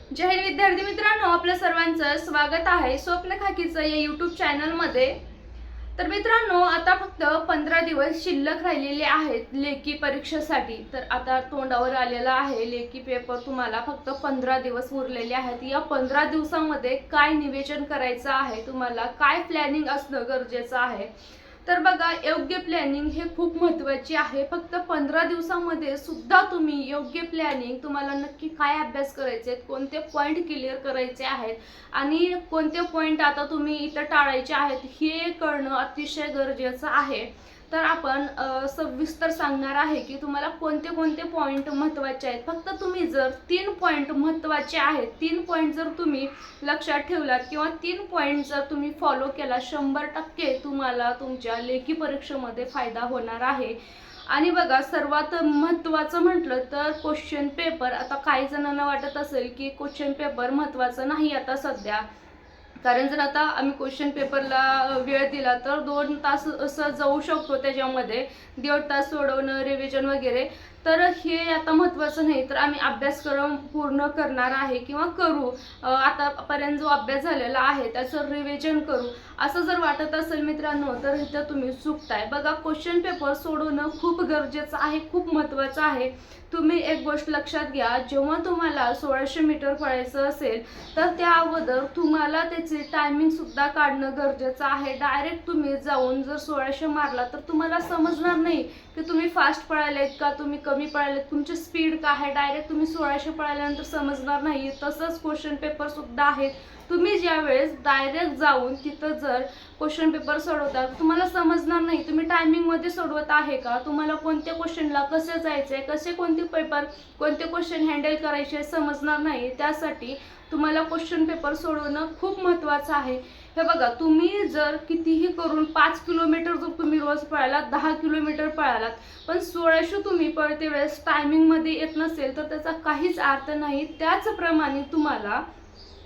जय हिंद विद्यार्थी मित्रांनो, आपल्या सर्वांचं स्वागत आहे स्वप्न खाकीचं या यूट्यूब चॅनलमध्ये। तर मित्रांनो, आता फक्त 15 दिवस शिल्लक राहिलेले आहेत लेखी परीक्षेसाठी। तर आता तोंडावर आलेला आहे लेखी पेपर, तुम्हाला फक्त 15 दिवस उरलेले आहेत। या 15 दिवसांमध्ये काय नियोजन करायचं आहे, तुम्हाला काय प्लॅनिंग असणं गरजेचं आहे। तर बघा, योग्य प्लॅनिंग हे खूप महत्त्वाची आहे। फक्त 15 दिवसांमध्ये सुद्धा तुम्ही योग्य प्लॅनिंग, तुम्हाला नक्की काय अभ्यास करायचे आहेत, कोणते पॉईंट क्लिअर करायचे आहेत आणि कोणते पॉईंट आता तुम्ही इथं टाळायचे आहेत हे कळणं अतिशय गरजेचं आहे। तर आपण सविस्तर सांगणार आहे की तुम्हाला कोणते कोणते पॉईंट महत्त्वाचे आहेत। फक्त तुम्ही जर 3 पॉईंट महत्त्वाचे आहेत, 3 पॉईंट जर तुम्ही लक्षात ठेवलात किंवा 3 पॉईंट जर तुम्ही फॉलो केला, 100% तुम्हाला तुमच्या लेखी परीक्षेमध्ये फायदा होणार आहे। आणि बघा, सर्वात महत्त्वाचं म्हटलं तर क्वेश्चन पेपर। आता काही जणांना वाटत असेल की क्वेश्चन पेपर महत्त्वाचं नाही आता सध्या, कारण जर आता आम्ही क्वेश्चन पेपरला वेळ दिला तर 2 तास असं जाऊ शकतो, त्याच्यामध्ये 1.5 तास सोडवणं, रिव्हिजन वगैरे। तर हे आता महत्त्वाचं नाही, तर आम्ही अभ्यासक्रम पूर्ण करणार आहे किंवा करू, आतापर्यंत जो अभ्यास झालेला आहे त्याचं रिव्हिजन करू, असं जर वाटत असेल मित्रांनो, तर इथं तुम्ही चुकताय। बघा, क्वेश्चन पेपर सोडवणं खूप गरजेचं आहे, खूप महत्त्वाचं आहे। तुम्ही एक गोष्ट लक्षात घ्या, जेव्हा तुम्हाला 1600 मीटर पळायचं असेल तर त्या अगोदर तुम्हाला त्याचे टायमिंग सुद्धा काढणं गरजेचं आहे। डायरेक्ट तुम्ही जाऊन जर 1600 मारला तर तुम्हाला समजणार नाही की तुम्ही फास्ट पळालेत का, तुम्ही कमी पळालेत, तुमची स्पीड काय आहे। डायरेक्ट तुम्ही 1600 पळाल्यानंतर समजणार नाही। तसंच क्वेश्चन पेपर सुद्धा आहेत। तुम्ही ज्यावेळेस डायरेक्ट जाऊन तिथं जर क्वेश्चन पेपर सोडवता, तुम्हाला समजणार नाही तुम्ही टायमिंगमध्ये सोडवत आहे का, तुम्हाला कोणत्या क्वेश्चनला कसे जायचे, कसे कोणते पेपर, कोणते क्वेश्चन हँडल करायचे समजणार नाही। त्यासाठी तुम्हाला क्वेश्चन पेपर सोडवणं खूप महत्त्वाचं आहे। हे बघा, तुम्ही जर कितीही करून 5 किलोमीटर जर तुम्ही रोज पळालात, 10 किलोमीटर पळालात, पण 1600 तुम्ही पळते वेळेस टायमिंगमध्ये येत नसेल तर त्याचा काहीच अर्थ नाही। त्याचप्रमाणे तुम्हाला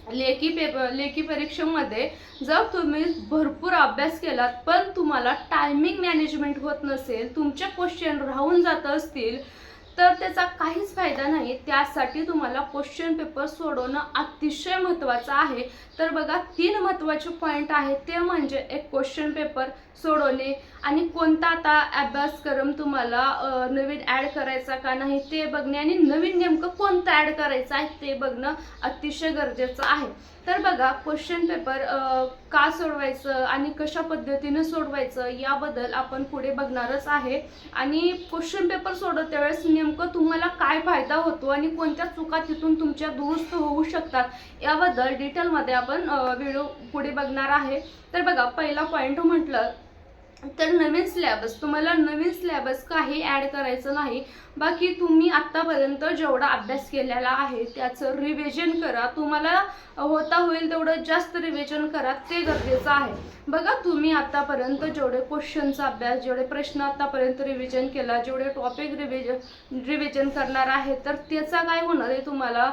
लेखी परीक्षेमध्ये जर तुम्ही भरपूर अभ्यास केलात पण तुम्हाला टायमिंग मॅनेजमेंट होत नसेल, तुमचे क्वेश्चन राहून जात असतील, तर त्याचा काहीच फायदा नाही। त्यासाठी तुम्हाला क्वेश्चन पेपर सोडवणं अतिशय महत्त्वाचं आहे। तर बघा, 3 महत्त्वाचे पॉईंट आहेत, ते म्हणजे एक क्वेश्चन पेपर सोडवणे आणि कोणता आता अभ्यासक्रम तुम्हाला नवीन ॲड करायचा का नाही ते बघणे आणि नवीन नेमकं कोणतं ॲड करायचं आहे ते बघणं अतिशय गरजेचं आहे। तर बघा, क्वेश्चन पेपर का सोडवायचं आणि कशा पद्धतीने सोडवायचं याबद्दल आपण पुढे बघणारच आहे। आणि क्वेश्चन पेपर सोडवते वेळेस नेमकं तुम्हाला काय फायदा होतो आणि कोणत्या चुका तिथून तुमच्या दुरुस्त होऊ शकतात याबद्दल डिटेलमध्ये आपण व्हिडिओ पुढे बघणार आहे। तर बघा, पहिला पॉईंट म्हटलं तर नवीन सिलेबस, तुम्हाला नवीन सिलेबस काही ॲड करायचं नाही। बाकी तुम्ही आत्तापर्यंत जेवढा अभ्यास केलेला आहे त्याचं रिव्हिजन करा, तुम्हाला होता होईल तेवढं जास्त रिव्हिजन करा, ते गरजेचं आहे। बघा, तुम्ही आत्तापर्यंत जेवढे क्वेश्चनचा अभ्यास, जेवढे प्रश्न आत्तापर्यंत रिव्हिजन केला, जेवढे टॉपिक रिव्हिजन करणार आहे, तर त्याचा काय होणार आहे, तुम्हाला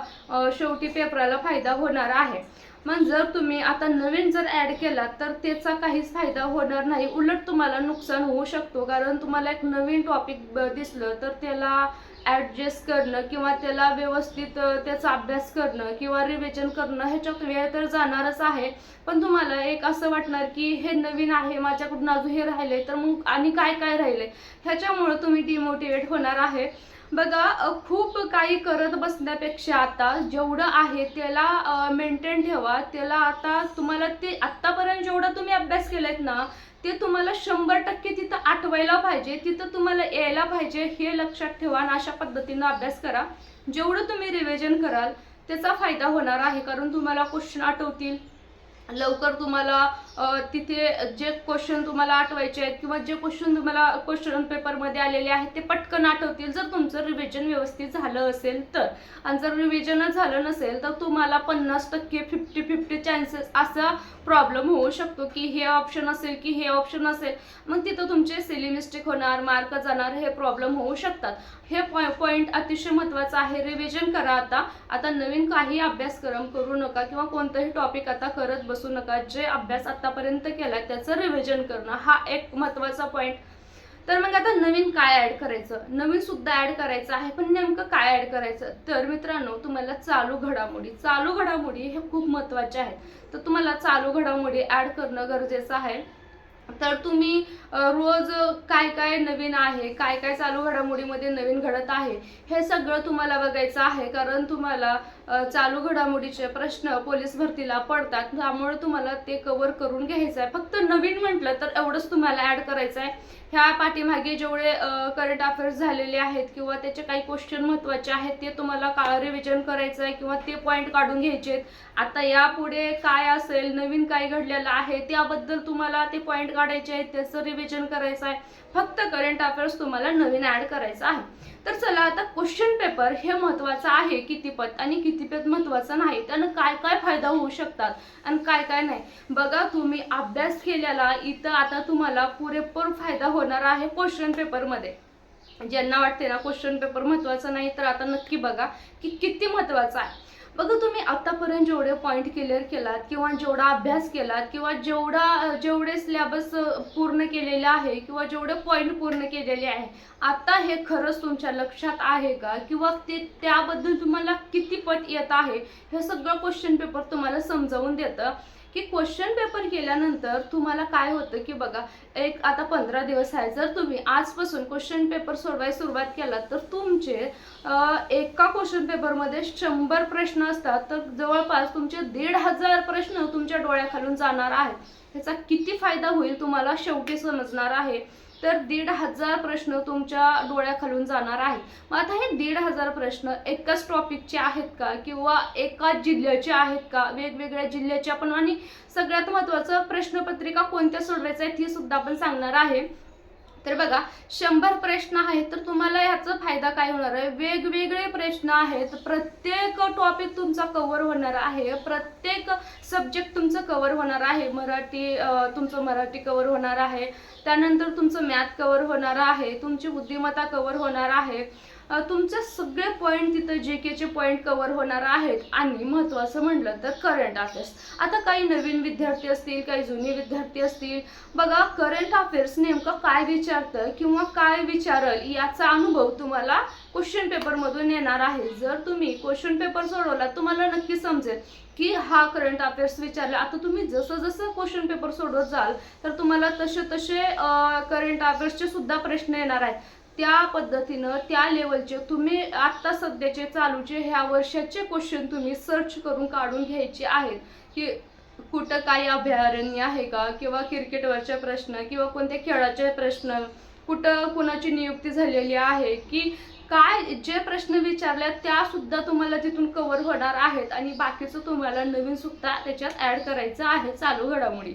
शेवटी पेपराला फायदा होणार आहे। मग जर तुम्ही आता नवीन जर ॲड केला तर त्याचा काहीच फायदा होणार नाही, उलट तुम्हाला नुकसान होऊ शकतो। कारण तुम्हाला एक नवीन टॉपिक दिसलं तर त्याला ॲडजस्ट करणं किंवा त्याला व्यवस्थित त्याचा अभ्यास करणं किंवा रिव्हिजन करणं ह्याच्यात वेळ तर जाणारच आहे। पण तुम्हाला एक असं वाटणार की हे नवीन आहे, माझ्याकडून अजून हे राहिले तर मग आणि काय काय राहिले, ह्याच्यामुळे तुम्ही डिमोटिवेट होणार आहे। बघा, खूप काही करत बसण्यापेक्षा आता जेवढं आहे त्याला मेंटेन ठेवा। त्याला आता तुम्हाला ते आत्तापर्यंत जेवढा तुम्ही अभ्यास केलात ना, ते तुम्हाला 100% तिथं आठवायला पाहिजे, तिथं तुम्हाला यायला पाहिजे, हे लक्षात ठेवा आणि अशा पद्धतीनं अभ्यास करा। जेवढं तुम्ही रिव्हिजन कराल त्याचा फायदा होणार आहे, कारण तुम्हाला क्वेश्चन आठवतील लवकर। तुम्हाला तिथे जे क्वेश्चन तुम्हाला आठवायचे आहेत किंवा जे क्वेश्चन तुम्हाला क्वेश्चन पेपरमध्ये आलेले आहेत ते पटकन आठवतील, जर तुमचं रिव्हिजन व्यवस्थित झालं असेल तर। आणि जर रिव्हिजनच झालं नसेल तर तुम्हाला 50% 50-50 चान्सेस असा प्रॉब्लेम होऊ शकतो की हे ऑप्शन असेल की हे ऑप्शन असेल, मग तिथं तुमचे सिली मिस्टेक होणार, मार्क जाणार, हे प्रॉब्लेम होऊ शकतात। हे पॉईंट अतिशय महत्त्वाचं आहे। रिव्हिजन करा आता नवीन काही अभ्यासक्रम करू नका किंवा कोणताही टॉपिक आता करत बसू नका। जे अभ्यास आतापर्यंत केला त्याचं रिव्हिजन करणं हा एक महत्त्वाचा पॉईंट। तर मग आता नवीन काय ऍड करायचं, नवीन सुद्धा ऍड करायचं आहे, पण नेमकं काय ऍड करायचं? तर मित्रांनो, तुम्हाला चालू घडामोडी हे खूप महत्त्वाचे आहेत. तर तुम्हाला चालू घडामोडी ऍड करणं गरजेचं आहे. तर तुम्ही रोज काय काय नवीन आहे, काय काय चालू घडामोडीमध्ये नवीन घडत आहे, हे सगळं तुम्हाला बघायचं आहे. कारण तुम्हाला चालू घडामोडीचे प्रश्न पोलीस भरतीला पडतात, त्यामुळे तुम्हाला ते कव्हर करून घ्यायचं आहे. फक्त नवीन म्हटलं तर एवढंच तुम्हाला ऍड करायचं आहे. ह्या पाठीमागे जेवढे करंट अफेअर्स झालेले आहेत किंवा त्याचे काही क्वेश्चन महत्त्वाचे आहेत ते तुम्हाला रिव्हिजन करायचं आहे किंवा ते पॉईंट काढून घ्यायचे आहेत. आता यापुढे काय असेल, नवीन काय घडलेलं आहे त्याबद्दल तुम्हाला ते पॉईंट काढायचे आहेत, त्याचं रिव्हिजन करायचं आहे. फक्त करंट अफेअर्स तुम्हाला नवीन ऍड करायचं आहे. तर चला, आता क्वेश्चन पेपर हे महत्त्वाचं आहे कितीपत आणि कितीपत महत्त्वाचं नाही, त्यानं काय काय फायदा होऊ शकतात आणि काय काय नाही. बघा, तुम्ही अभ्यास केलेला इथं आता तुम्हाला पुरेपूर फायदा होणार आहे क्वेश्चन पेपरमध्ये. ज्यांना वाटते ना क्वेश्चन पेपर महत्त्वाचं नाही, तर आता नक्की बघा की किती महत्त्वाचं आहे. बघा, तुम्ही आतापर्यंत जेवढे पॉईंट क्लिअर केलात किंवा जेवढा अभ्यास केलात किंवा जेवढे सिलेबस पूर्ण केलेले आहे किंवा जेवढे पॉईंट पूर्ण केलेले आहे, आता हे खरंच तुमच्या लक्षात आहे का किंवा त्याबद्दल तुम्हाला किती पट येत आहे, हे सगळं क्वेश्चन पेपर तुम्हाला समजावून देतं. की क्वेश्चन पेपर केल्यानंतर तुम्हाला काय होतं की बघा, एक आता 15 दिवस आहे, जर तुम्ही आजपासून क्वेश्चन पेपर सोडवायला सुरुवात केला तर तुमचे एका क्वेश्चन पेपरमध्ये 100 प्रश्न असतात, तर जवळपास तुमचे 1,500 प्रश्न तुमच्या डोळ्याखालून जाणार आहेत. ह्याचा किती फायदा होईल तुम्हाला शेवटी समजणार आहे. तर 1,500 प्रश्न तुमच्या डोळ्याखालून जाणार आहे. मग आता हे 1,500 प्रश्न एकाच टॉपिकचे आहेत का किंवा एकाच जिल्ह्याचे आहेत का, वेगवेगळ्या जिल्ह्याचे आपण, आणि सगळ्यात महत्त्वाचं प्रश्नपत्रिका कोणत्या सोडवायचं आहे ती सुद्धा आपण सांगणार आहे. तर बघा, 100 प्रश्न आहेत, तर तुम्हाला याचा फायदा काय होणार आहे? वेगवेगळे प्रश्न आहेत, प्रत्येक टॉपिक तुमचा कव्हर होणार आहे, प्रत्येक सब्जेक्ट तुमचं कव्हर होणार आहे. तुमचं मराठी कव्हर होणार आहे, त्यानंतर तुमचं मॅथ कव्हर होणार आहे, तुमची बुद्धिमत्ता कव्हर होणार आहे, तुमचे सगळे पॉईंट तिथं जीकेचे पॉईंट कव्हर होणार आहेत. आणि महत्त्वाचं म्हटलं तर करंट अफेअर्स. आता काही नवीन विद्यार्थी असतील, काही जुने विद्यार्थी असतील, बघा करंट अफेअर्स नेमकं काय विचारतं किंवा काय विचारल याचा अनुभव तुम्हाला क्वेश्चन पेपरमधून येणार आहे. जर तुम्ही क्वेश्चन पेपर सोडवला तुम्हाला नक्की समजेल की हा करंट अफेअर्स विचारला. आता तुम्ही जसं जसं क्वेश्चन पेपर सोडवत जाल तर तुम्हाला तसे करंट अफेअर्सचे सुद्धा प्रश्न येणार आहेत. त्या पद्धतीनं त्या लेवलचे तुम्ही आत्ता सध्याचे चालूचे ह्या वर्षाचे क्वेश्चन तुम्ही सर्च करून काढून घ्यायचे आहेत की कुठं काही अभयारण्य आहे का, किंवा क्रिकेटवरचे प्रश्न किंवा कोणत्या खेळाचे प्रश्न, कुठं कुणाची नियुक्ती झालेली आहे, की काय जे प्रश्न विचारले त्या सुद्धा तुम्हाला तिथून कव्हर होणार आहेत. आणि बाकीचं तुम्हाला नवीन सुद्धा त्याच्यात ऍड करायचं आहे चालू घडामोडी,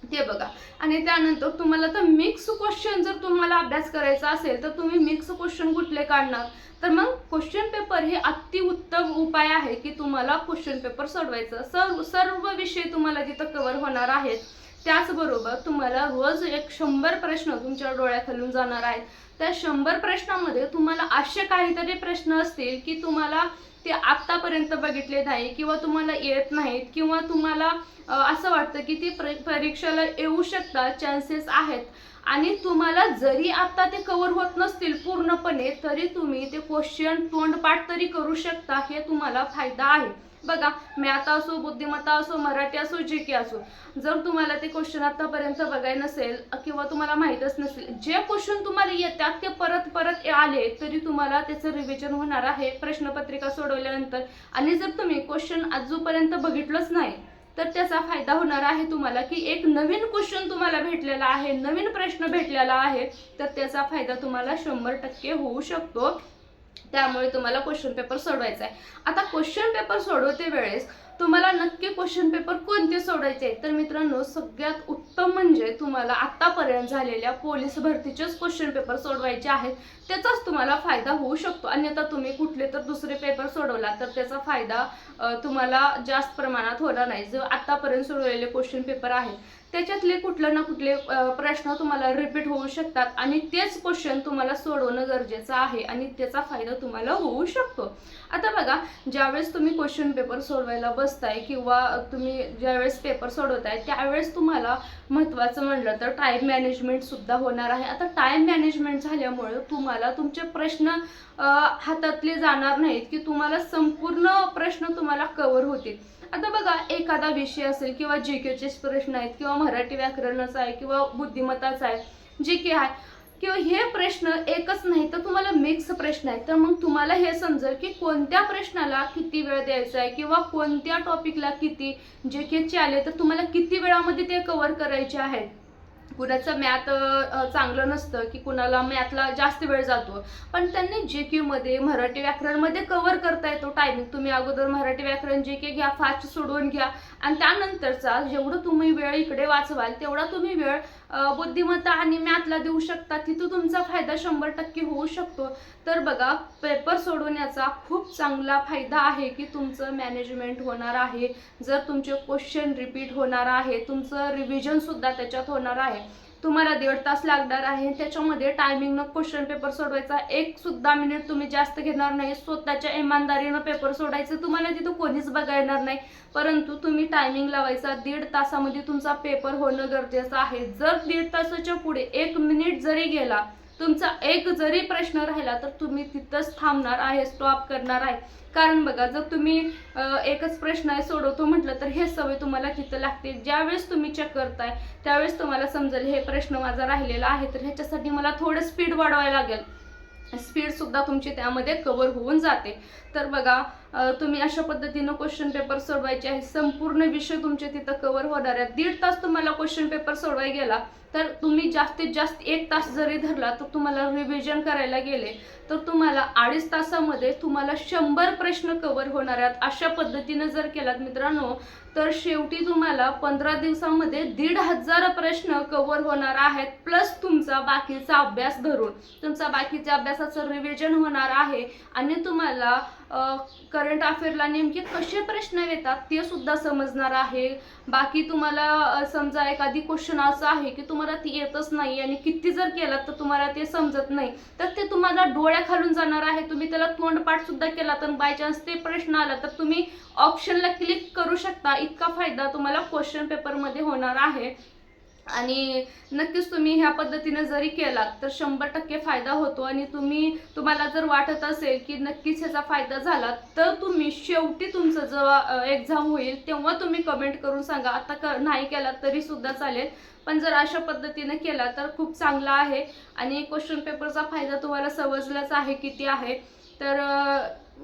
ते बघा. आणि त्यानंतर तुम्हाला तर मिक्स क्वेश्चन जर तुम्हाला अभ्यास करायचा असेल तर तुम्ही मिक्स क्वेश्चन कुठले काढणार? तर मग क्वेश्चन पेपर हे अतिउत्तम उपाय आहे की तुम्हाला क्वेश्चन पेपर सोडवायचं. सर्व विषय तुम्हाला तिथं कव्हर होणार आहेत. त्याचबरोबर तुम्हाला रोज 100 प्रश्न तुमच्या डोळ्याखालून जाणार आहेत. त्या 100 प्रश्नामध्ये तुम्हाला असे काहीतरी प्रश्न असतील की तुम्हाला ते आत्तापर्यंत बघितले नाही किंवा तुम्हाला येत नाहीत किंवा तुम्हाला असं वाटतं की ती परीक्षेला येऊ शकतात, चान्सेस आहेत. आणि तुम्हाला जरी आता ते कव्हर होत नसतील पूर्णपणे तरी तुम्ही ते क्वेश्चन तोंडपाठ तरी करू शकता. हे तुम्हाला फायदा आहे. बघा, मॅथ असो, बुद्धिमत्ता असो, मराठी असो, जीके असो, जर तुम्हाला ते क्वेश्चन आतापर्यंत बघाय नसेल किंवा तुम्हाला माहीतच नसेल, जे क्वेश्चन तुम्हाला येतात ते परत परत आले तरी तुम्हाला त्याचं रिव्हिजन होणार आहे प्रश्नपत्रिका सोडवल्यानंतर. आणि जर तुम्ही क्वेश्चन आजूपर्यंत बघितलंच नाही तर त्याचा फायदा होणार आहे तुम्हाला की एक नवीन क्वेश्चन तुम्हाला भेटलेला आहे, नवीन प्रश्न भेटलेला आहे, तर त्याचा फायदा तुम्हाला 100% होऊ शकतो. त्यामुळे तुम्हाला क्वेश्चन पेपर सोडवायचा आहे. आता क्वेश्चन पेपर सोडवते वेळेस तुम्हाला नक्की क्वेश्चन पेपर कोणते सोडायचे? तर मित्रांनो, सगळ्यात उत्तम म्हणजे तुम्हाला आतापर्यंत झालेल्या पोलीस भरतीचेच क्वेश्चन पेपर सोडवायचे आहेत. त्याचाच तुम्हाला फायदा होऊ शकतो. अन्यथा तुम्ही कुठले तर दुसरे पेपर सोडवला तर त्याचा फायदा तुम्हाला जास्त प्रमाणात होणार नाही. जो आतापर्यंत सोडवलेले क्वेश्चन पेपर आहेत त्याच्यातले कुठले ना कुठले प्रश्न तुम्हाला रिपीट होऊ शकतात आणि तेच क्वेश्चन तुम्हाला सोडवणं गरजेचं आहे आणि त्याचा फायदा तुम्हाला होऊ शकतो. आता बघा, ज्यावेळेस तुम्ही क्वेश्चन पेपर सोडवायला बस बसताय किंवा तुम्ही ज्यावेळेस पेपर सोडवताय त्यावेळेस तुम्हाला महत्त्वाचं म्हणलं तर टाईम मॅनेजमेंट सुद्धा होणार आहे. आता टाईम मॅनेजमेंट झाल्यामुळे तुम्हाला तुमचे प्रश्न हातातले जाणार नाहीत की तुम्हाला संपूर्ण प्रश्न तुम्हाला कव्हर होतील. आता बघा, एखादा विषय असेल किंवा जीकेचे प्रश्न आहेत किंवा मराठी व्याकरणाचा आहे किंवा बुद्धिमत्ताचा आहे, जीके आहे किंवा हे प्रश्न एकच नाही तर तुम्हाला मिक्स प्रश्न आहेत, तर मग तुम्हाला हे समजेल की कोणत्या प्रश्नाला किती वेळ द्यायचा आहे किंवा कोणत्या टॉपिकला किती जीकेचे आले तर तुम्हाला किती वेळामध्ये ते कव्हर करायचे आहेत. कुणाचं मॅथ चांगलं नसतं की कुणाला मॅथला जास्त वेळ जातो, पण त्यांनी जीके मध्ये मराठी व्याकरणमध्ये कव्हर करता येतो टायमिंग. तुम्ही अगोदर मराठी व्याकरण जीके घ्या, फास्ट सोडवून घ्या आणि त्यानंतरचा जेवढं तुम्ही वेळ इकडे वाचवाल तेवढा तुम्ही वेळ बुद्धिमत्ता आणि मॅथला देऊ शकता. तिथं तुमचा फायदा 100% होऊ शकतो. तर बघा, पेपर सोडवण्याचा खूप चांगला फायदा आहे की तुमचं मॅनेजमेंट होणार आहे. जर तुमचे क्वेश्चन रिपीट होणार आहे, तुमचं रिव्हिजन सुद्धा त्याच्यात होणार आहे. तुम्हाला 1.5 तास लागणार आहे, त्याच्यामध्ये टायमिंगनं क्वेश्चन पेपर सोडवायचा. 1 सुद्धा मिनिट तुम्ही जास्त घेणार नाही. स्वतःच्या इमानदारीनं पेपर सोडायचं. तुम्हाला तिथं कोणीच बघा येणार नाही, परंतु तुम्ही टायमिंग लावायचा. 1.5 तासामध्ये तुमचा पेपर होणं गरजेचं आहे. जर 1.5 तासाच्या पुढे 1 मिनिट जरी गेला, तुमचा एक जरी प्रश्न राहिला तर तुम्ही तिथंच थांबणार आहे, स्टॉप करणार आहे. कारण बघा, जर तुम्ही एकच प्रश्न आहे सोडवतो म्हटलं तर हे सवय तुम्हाला तिथं लागते. ज्यावेळेस तुम्ही चेक करताय त्यावेळेस तुम्हाला समजेल हे प्रश्न माझा राहिलेला आहे, तर ह्याच्यासाठी मला थोडं स्पीड वाढवायला लागेल. स्पीड सुद्धा तुमची त्यामध्ये कव्हर होऊन जाते. तर बघा, तुम्ही अशा पद्धतीनं क्वेश्चन पेपर सोडवायचे आहे. संपूर्ण विषय तुमचे तिथं कव्हर होणार आहे. 1.5 तास तुम्हाला क्वेश्चन पेपर सोडवायला गेला तर तुम्ही जास्तीत जास्त 1 तास जरी धरला तर तुम्हाला रिव्हिजन करायला गेले तर तुम्हाला 2.5 तासामध्ये तुम्हाला 100 प्रश्न कव्हर होणार आहेत. अशा पद्धतीनं जर केलात मित्रांनो तर शेवटी तुम्हाला 15 दिवसामध्ये 1,500 प्रश्न कव्हर होणार आहेत. प्लस तुमचा बाकीचा अभ्यास धरून तुमचा बाकीच्या अभ्यासाचं रिव्हिजन होणार आहे आणि तुम्हाला करंट अफेअरला नेमके कसे प्रश्न येतात ते सुद्धा समजणार आहे. बाकी तुम्हाला समजा एखादी क्वेश्चन असं आहे की तुम्हाला ती येतच नाही आणि किती जर केलात तर तुम्हाला ते समजत नाही, तर ते तुम्हाला डोळ्याखालून जाणार आहे. तुम्ही त्याला तोंडपाठ सुद्धा केला तर बाय चान्स ते प्रश्न आला तर तुम्ही ऑप्शनला क्लिक करू शकता. इतका फायदा तुम्हाला क्वेश्चन पेपरमध्ये होणार आहे. आणि नक्कीच तुम्ही ह्या पद्धतीने जरी केलात तर 100% फायदा होतो. आणि तुम्हाला जर वाटत असेल की नक्कीच ह्याचा फायदा झाला तर तुम्ही शेवटी तुमचं जेव्हा एक्झाम होईल तेव्हा तुम्ही कमेंट करून सांगा. आता नाही केला तरी सुद्धा चालेल, पण जर अशा पद्धतीने केला तर खूप चांगला आहे. आणि क्वेश्चन पेपरचा फायदा तुम्हाला समजलाच आहे किती आहे. तर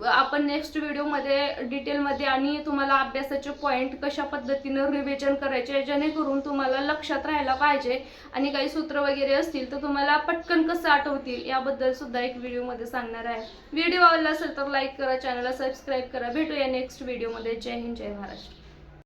आपण नेक्स्ट व्हिडिओमध्ये डिटेलमध्ये आणि तुम्हाला अभ्यासाचे पॉईंट कशा पद्धतीनं रिव्हिजन करायचे जेणेकरून तुम्हाला लक्षात राहायला पाहिजे आणि काही सूत्र वगैरे असतील तर तुम्हाला पटकन कसं आठवतील याबद्दल सुद्धा एक व्हिडिओमध्ये सांगणार आहे. व्हिडिओ आवडला असेल तर लाईक करा, चॅनलला सबस्क्राईब करा. भेटूया नेक्स्ट व्हिडिओमध्ये. जय हिंद, जय महाराष्ट्र.